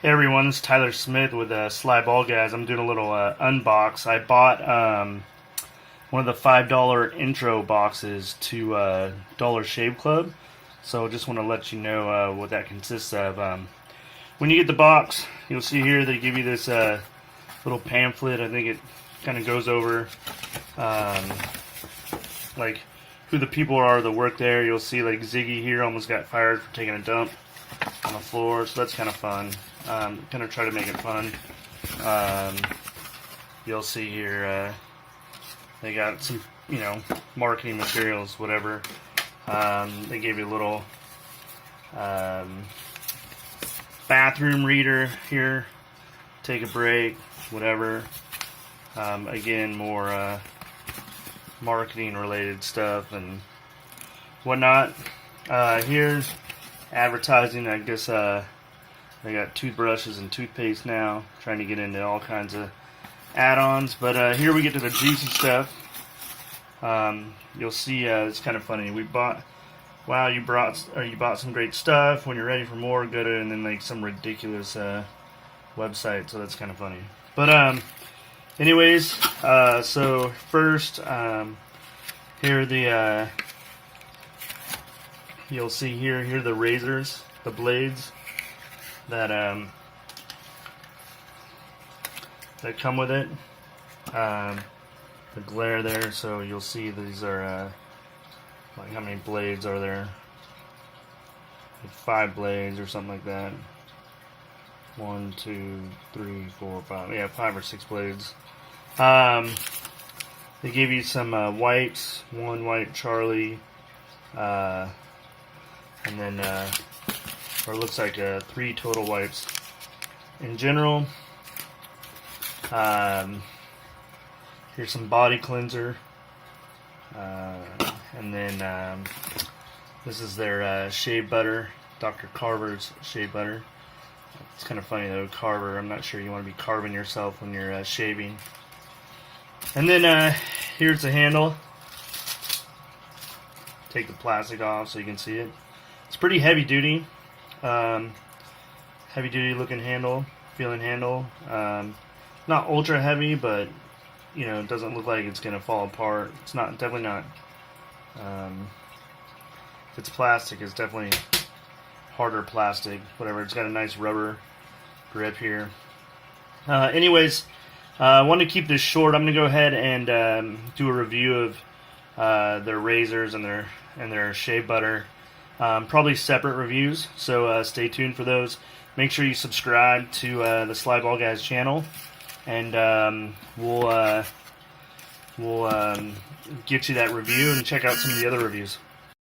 Hey everyone, it's Tyler Smith with Sly Bald Guys. I'm doing a little unbox. I bought one of the $5 intro boxes to Dollar Shave Club. So just want to let you know what that consists of. When you get the box, you'll see here they give you this little pamphlet. I think it kind of goes over like who the people are that work there. You'll see like Ziggy here almost got fired for taking a dump on the floor, so that's kind of fun. Kind of try to make it fun. You'll see here they got some, marketing materials, whatever. They gave you a little bathroom reader here. Take a break, whatever. Again, more marketing related stuff and whatnot. Here's advertising. I guess they got toothbrushes and toothpaste now. Trying to get into all kinds of add-ons. But here we get to the juicy stuff. You'll see it's kind of funny. We bought, wow, you bought some great stuff. When you're ready for more, go to, and then like some ridiculous website. So that's kind of funny. But anyways, so first, here are the you'll see here are the razors, the blades that that come with it. The glare there, so you'll see these are like, how many blades are there? Like 5 blades or something like that. 1, 2, 3, 4, 5. Yeah, 5 or 6 blades. They give you some whites, 1 white Charlie, and then or it looks like 3 total wipes in general. Here's some body cleanser, and then this is their shea butter, Dr. Carver's shea butter. It's kind of funny though, Carver. I'm not sure you want to be carving yourself when you're shaving. And then here's the handle. Take the plastic off so you can see it. It's pretty heavy duty. Heavy duty looking handle, feeling handle. Not ultra heavy, but it doesn't look like it's gonna fall apart. It's not, definitely not. If it's plastic, it's definitely harder plastic. Whatever. It's got a nice rubber grip here. Anyways, I want to keep this short. I'm gonna go ahead and do a review of their razors and their shea butter. Probably separate reviews, so stay tuned for those. Make sure you subscribe to the Sly Bald Guys channel, and we'll get you that review and check out some of the other reviews.